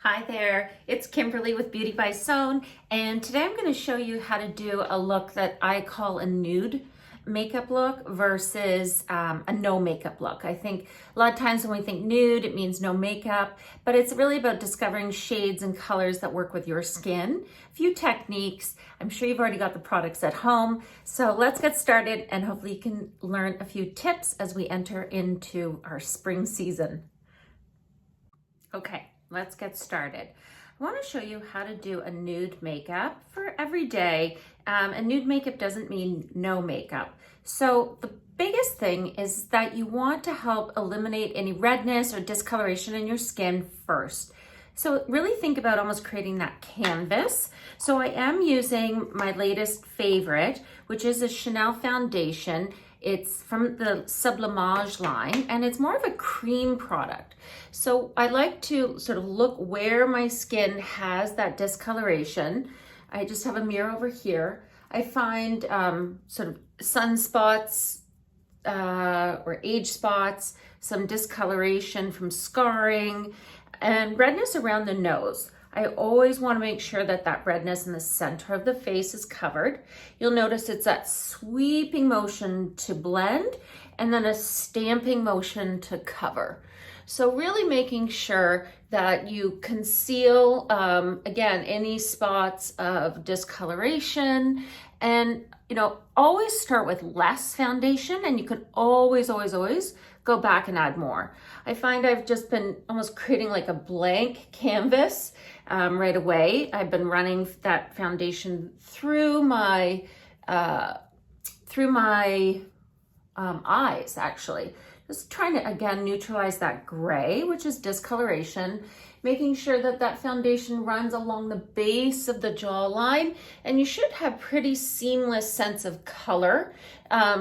Hi there, it's Kimberly with Beauty by Sewn, and today I'm going to show you how to do a look that I call a nude makeup look versus a no makeup look. I think a lot of times when we think nude, it means no makeup, but it's really about discovering shades and colors that work with your skin. A few techniques. I'm sure you've already got the products at home, so let's get started and hopefully you can learn a few tips as we enter into our spring season. Okay. Let's get started. I want to show you how to do a nude makeup for every day. And nude makeup doesn't mean no makeup. So the biggest thing is that you want to help eliminate any redness or discoloration in your skin first. So really think about almost creating that canvas. So I am using my latest favorite, which is a Chanel foundation. It's from the Sublimage line, and it's more of a cream product. So I like to sort of look where my skin has that discoloration. I just have a mirror over here. I find sort of sunspots or age spots, some discoloration from scarring, and redness around the nose. I always want to make sure that that redness in the center of the face is covered. You'll notice it's that sweeping motion to blend and then a stamping motion to cover. So really making sure that you conceal, again, any spots of discoloration, and always start with less foundation, and you can always go back and add more. I find I've just been almost creating like a blank canvas right away. I've been running that foundation through my eyes, actually. Just trying to, again, neutralize that gray, which is discoloration, making sure that that foundation runs along the base of the jawline, and you should have pretty seamless sense of color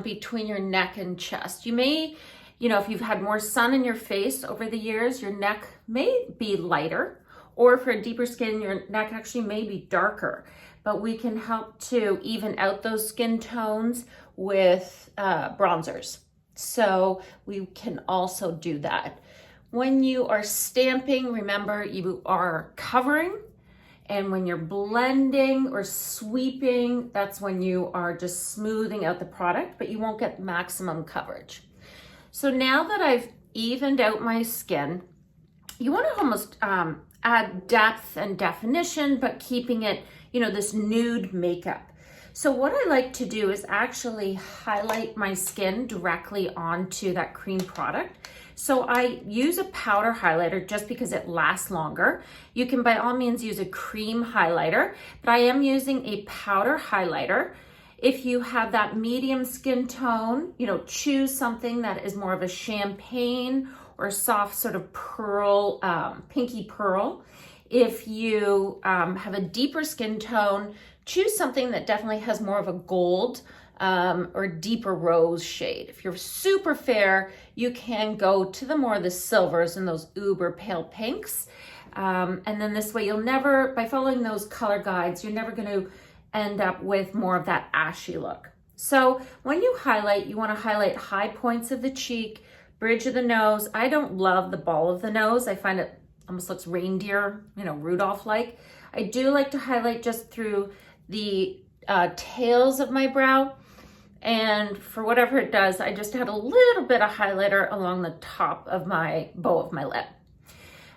between your neck and chest. You may, if you've had more sun in your face over the years, your neck may be lighter, or for a deeper skin, your neck actually may be darker, but we can help to even out those skin tones with bronzers. So we can also do that. When you are stamping, remember you are covering, and when you're blending or sweeping, that's when you are just smoothing out the product, but you won't get maximum coverage. So now that I've evened out my skin, you want to almost add depth and definition, but keeping it, this nude makeup. So what I like to do is actually highlight my skin directly onto that cream product. So I use a powder highlighter just because it lasts longer. You can by all means use a cream highlighter, but I am using a powder highlighter. If you have that medium skin tone, choose something that is more of a champagne or soft sort of pearl, pinky pearl. If you have a deeper skin tone, choose something that definitely has more of a gold or deeper rose shade. If you're super fair, you can go to the more of the silvers and those uber pale pinks. And then this way by following those color guides, you're never going to end up with more of that ashy look. So when you highlight, you want to highlight high points of the cheek, bridge of the nose. I don't love the ball of the nose. I find it almost looks reindeer, Rudolph-like. I do like to highlight just through the tails of my brow, and for whatever it does, I just had a little bit of highlighter along the top of my bow of my lip.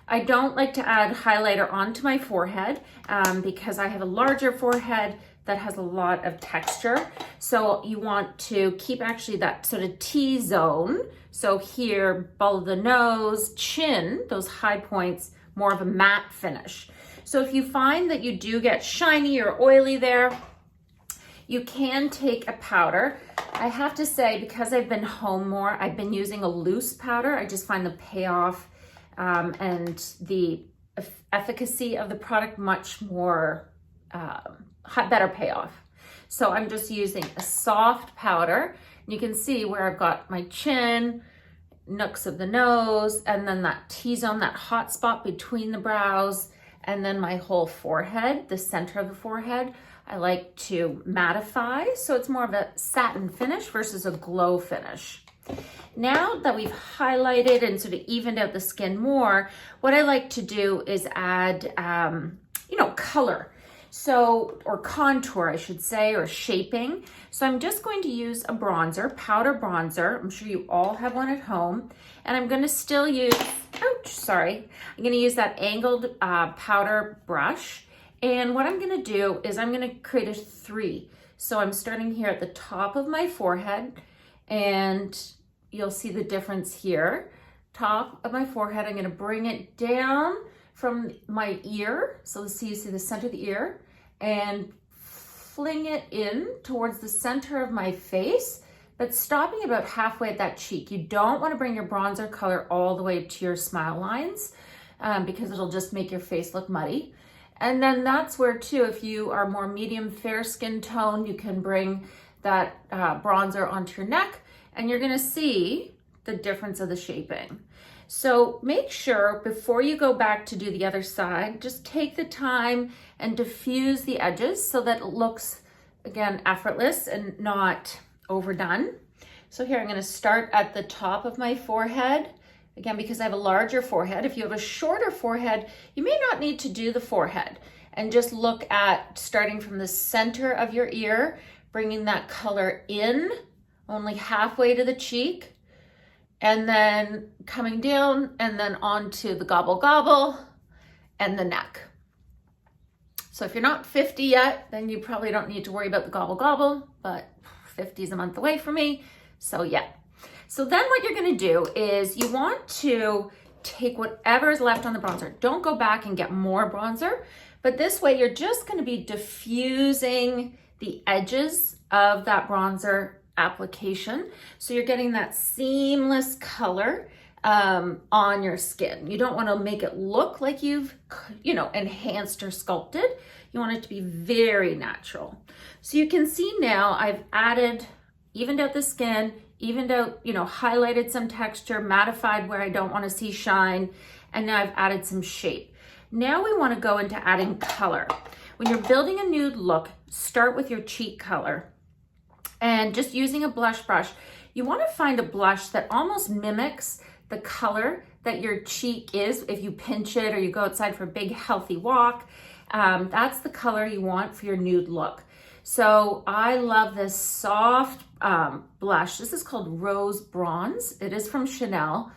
I don't like to add highlighter onto my forehead because I have a larger forehead that has a lot of texture. So you want to keep actually that sort of T-zone. So here, ball of the nose, chin, those high points, more of a matte finish. So if you find that you do get shiny or oily there, you can take a powder. I have to say, because I've been home more, I've been using a loose powder. I just find the payoff and the efficacy of the product much more, better payoff. So I'm just using a soft powder. You can see where I've got my chin, nooks of the nose, and then that T-zone, that hot spot between the brows, and then my whole forehead, the center of the forehead. I like to mattify, so it's more of a satin finish versus a glow finish. Now that we've highlighted and sort of evened out the skin more, what I like to do is add, you know, color. So, or contour, I should say, or shaping. So I'm just going to use a bronzer, powder bronzer. I'm sure you all have one at home. And I'm gonna still use, ouch, sorry. I'm gonna use that angled powder brush. And what I'm gonna do is I'm gonna create a 3. So I'm starting here at the top of my forehead, and you'll see the difference here. Top of my forehead, I'm gonna bring it down from my ear. So let's see, you see the center of the ear, and fling it in towards the center of my face, but stopping about halfway at that cheek. You don't wanna bring your bronzer color all the way to your smile lines because it'll just make your face look muddy. And then that's where too, if you are more medium fair skin tone, you can bring that bronzer onto your neck, and you're gonna see the difference of the shaping. So make sure before you go back to do the other side, just take the time and diffuse the edges so that it looks, again, effortless and not overdone. So here I'm gonna start at the top of my forehead. Again, because I have a larger forehead. If you have a shorter forehead, you may not need to do the forehead, and just look at starting from the center of your ear, bringing that color in only halfway to the cheek, and then coming down and then onto the gobble gobble and the neck. So if you're not 50 yet, then you probably don't need to worry about the gobble gobble, but 50 is a month away for me, so yeah. So then what you're gonna do is you want to take whatever is left on the bronzer. Don't go back and get more bronzer, but this way you're just gonna be diffusing the edges of that bronzer application. So you're getting that seamless color on your skin. You don't wanna make it look like you've, you know, enhanced or sculpted. You want it to be very natural. So you can see now I've evened out the skin, evened out, you know, highlighted some texture, mattified where I don't want to see shine, and now I've added some shape. Now we want to go into adding color. When you're building a nude look, start with your cheek color. And just using a blush brush, you want to find a blush that almost mimics the color that your cheek is. If you pinch it or you go outside for a big healthy walk, that's the color you want for your nude look. So I love this soft blush. This is called Rose Bronze. It is from Chanel.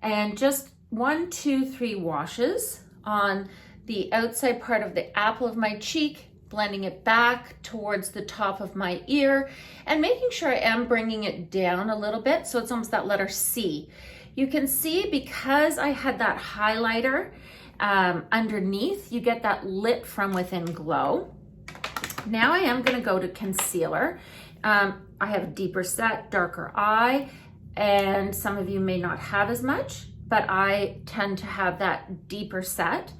And just 1, 2, 3 washes on the outside part of the apple of my cheek, blending it back towards the top of my ear, and making sure I am bringing it down a little bit so it's almost that letter C. You can see because I had that highlighter underneath, you get that lit from within glow. Now I am gonna go to concealer. I have a deeper set, darker eye, and some of you may not have as much, but I tend to have that deeper set.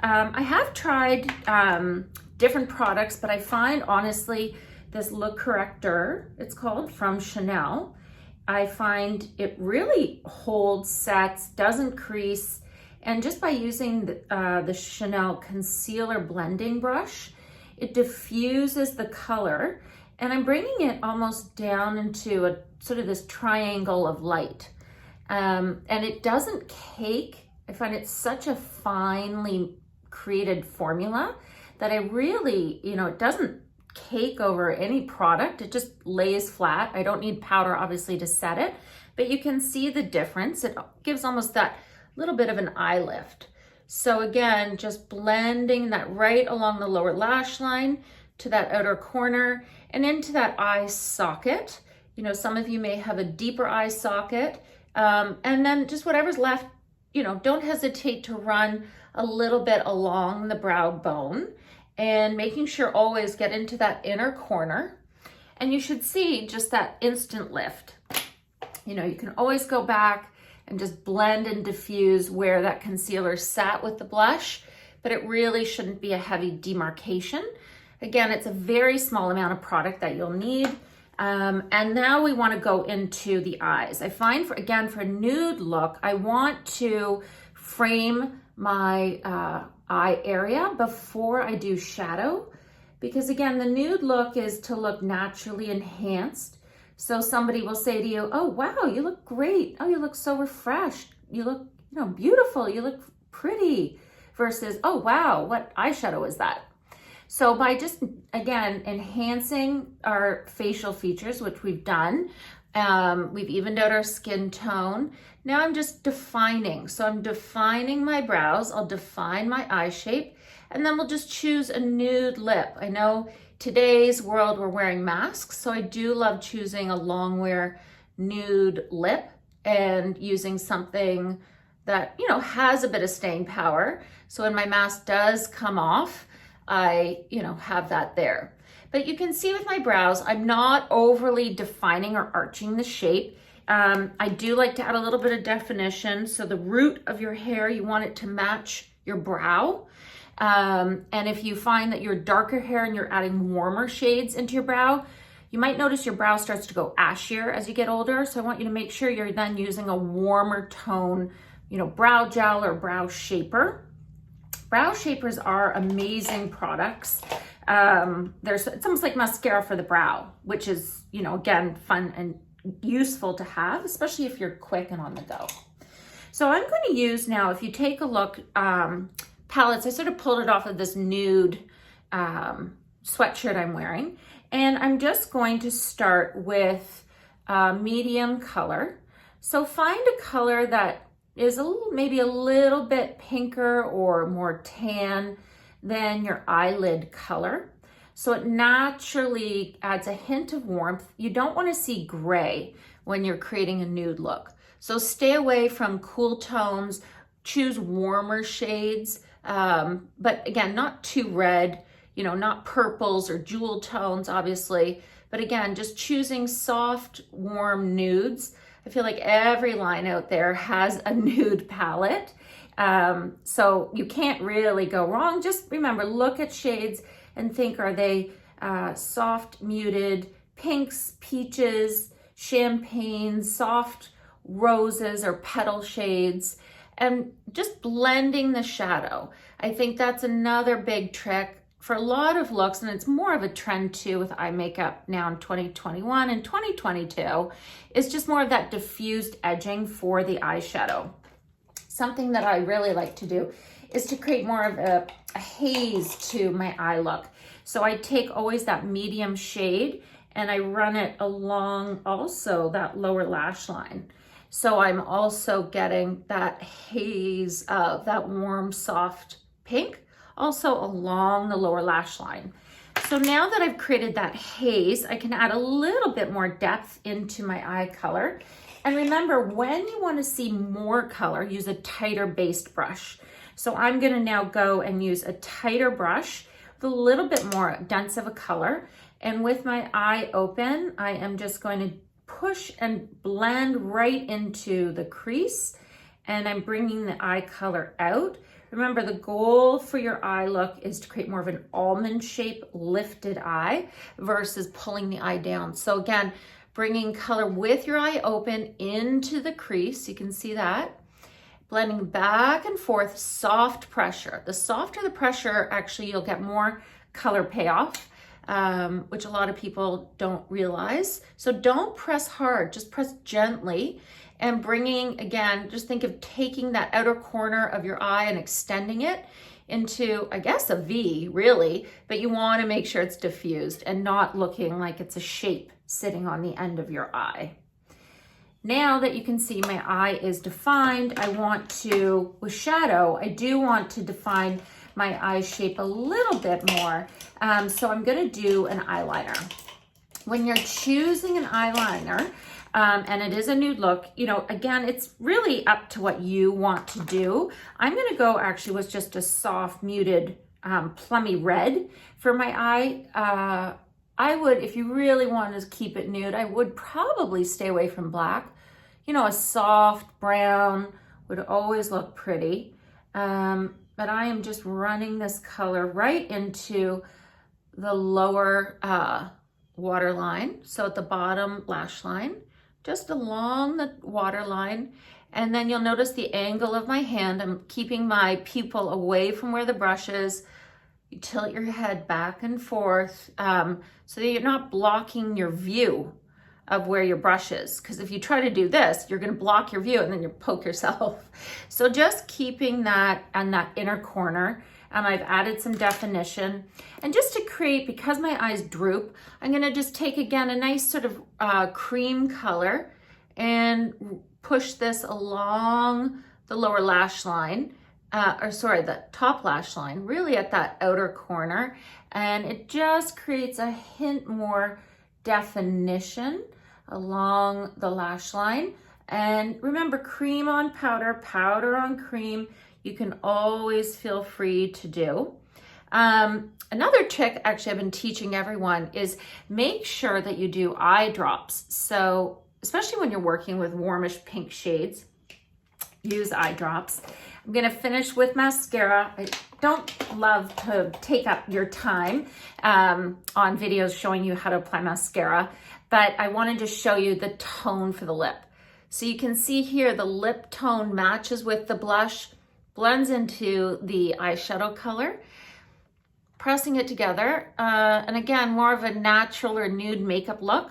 I have tried different products, but I find honestly this look corrector, it's called, from Chanel. I find it really holds, sets, doesn't crease, and just by using the Chanel concealer blending brush, it diffuses the color, and I'm bringing it almost down into a sort of this triangle of light. And it doesn't cake. I find it such a finely created formula that I really, you know, it doesn't cake over any product. It just lays flat. I don't need powder, obviously, to set it, but you can see the difference. It gives almost that little bit of an eye lift. So again, just blending that right along the lower lash line to that outer corner and into that eye socket. You know, some of you may have a deeper eye socket, and then just whatever's left, you know, don't hesitate to run a little bit along the brow bone and making sure always get into that inner corner. And you should see just that instant lift. You know, you can always go back and just blend and diffuse where that concealer sat with the blush, but it really shouldn't be a heavy demarcation. Again, it's a very small amount of product that you'll need. And now we want to go into the eyes. I find, for a nude look, I want to frame my eye area before I do shadow, because again, the nude look is to look naturally enhanced. So somebody will say to you, oh, wow, you look great. Oh, you look so refreshed. You look, beautiful. You look pretty, versus, oh, wow, what eyeshadow is that? So by just, again, enhancing our facial features, which we've done, we've evened out our skin tone. Now I'm just defining. So I'm defining my brows. I'll define my eye shape, and then we'll just choose a nude lip. I know today's world we're wearing masks, so I do love choosing a long wear nude lip and using something that, has a bit of staying power. So when my mask does come off, I, have that there. But you can see with my brows, I'm not overly defining or arching the shape. I do like to add a little bit of definition. So the root of your hair, you want it to match your brow. And if you find that you're darker hair and you're adding warmer shades into your brow, you might notice your brow starts to go ashier as you get older. So I want you to make sure you're then using a warmer tone, brow gel or brow shaper. Brow shapers are amazing products. It's almost like mascara for the brow, which is, again, fun and useful to have, especially if you're quick and on the go. So I'm going to use now, if you take a look, palettes, I sort of pulled it off of this nude sweatshirt I'm wearing. And I'm just going to start with medium color. So find a color that is maybe a little bit pinker or more tan than your eyelid color. So it naturally adds a hint of warmth. You don't want to see gray when you're creating a nude look. So stay away from cool tones, choose warmer shades, but again, not too red, not purples or jewel tones, obviously, but again, just choosing soft, warm nudes. I feel like every line out there has a nude palette. So you can't really go wrong. Just remember, look at shades and think, are they soft, muted, pinks, peaches, champagne, soft roses or petal shades, and just blending the shadow. I think that's another big trick for a lot of looks, and it's more of a trend too with eye makeup now in 2021 and 2022, is just more of that diffused edging for the eyeshadow. Something that I really like to do is to create more of a haze to my eye look. So I take always that medium shade and I run it along also that lower lash line. So I'm also getting that haze of that warm, soft pink also along the lower lash line. So now that I've created that haze, I can add a little bit more depth into my eye color. And remember, when you want to see more color, use a tighter based brush. So I'm going to now go and use a tighter brush with a little bit more dense of a color. And with my eye open, I am just going to push and blend right into the crease. And I'm bringing the eye color out. Remember, the goal for your eye look is to create more of an almond shape lifted eye versus pulling the eye down. So again, bringing color with your eye open into the crease. You can see that. Blending back and forth, soft pressure. The softer the pressure, actually, you'll get more color payoff, which a lot of people don't realize. So don't press hard, just press gently. And bringing, again, just think of taking that outer corner of your eye and extending it into, I guess, a V, really, but you want to make sure it's diffused and not looking like it's a shape sitting on the end of your eye. Now that you can see my eye is defined, I want to, with shadow, I do want to define my eye shape a little bit more. So I'm going to do an eyeliner. When you're choosing an eyeliner, and it is a nude look, again, it's really up to what you want to do. I'm going to go actually with just a soft, muted, plummy red for my eye. I would, if you really wanted to keep it nude, I would probably stay away from black. A soft brown would always look pretty. But I am just running this color right into the lower waterline. So at the bottom lash line, just along the waterline. And then you'll notice the angle of my hand. I'm keeping my pupil away from where the brush is. You tilt your head back and forth so that you're not blocking your view of where your brush is. Because if you try to do this, you're gonna block your view and then you poke yourself. So just keeping that on that inner corner. I've added some definition. And just to create, because my eyes droop, I'm gonna just take again a nice sort of cream color and push this along the lower lash line, the top lash line, really at that outer corner. And it just creates a hint more definition along the lash line. And remember, cream on powder, powder on cream, you can always feel free to do. Another trick, actually, I've been teaching everyone is make sure that you do eye drops. So, especially when you're working with warmish pink shades, use eye drops. I'm gonna finish with mascara. I don't love to take up your time on videos showing you how to apply mascara, but I wanted to show you the tone for the lip. So you can see here the lip tone matches with the blush, blends into the eyeshadow color. Pressing it together, and again, more of a natural or nude makeup look.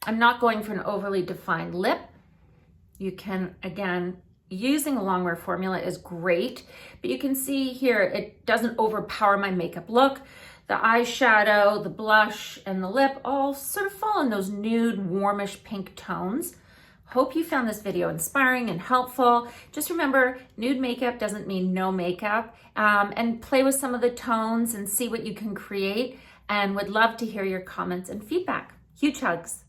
I'm not going for an overly defined lip. You can, again, using a longwear formula is great, but you can see here, it doesn't overpower my makeup look. The eyeshadow, the blush, and the lip all sort of fall in those nude, warmish pink tones. Hope you found this video inspiring and helpful. Just remember, nude makeup doesn't mean no makeup, and play with some of the tones and see what you can create, and would love to hear your comments and feedback. Huge hugs.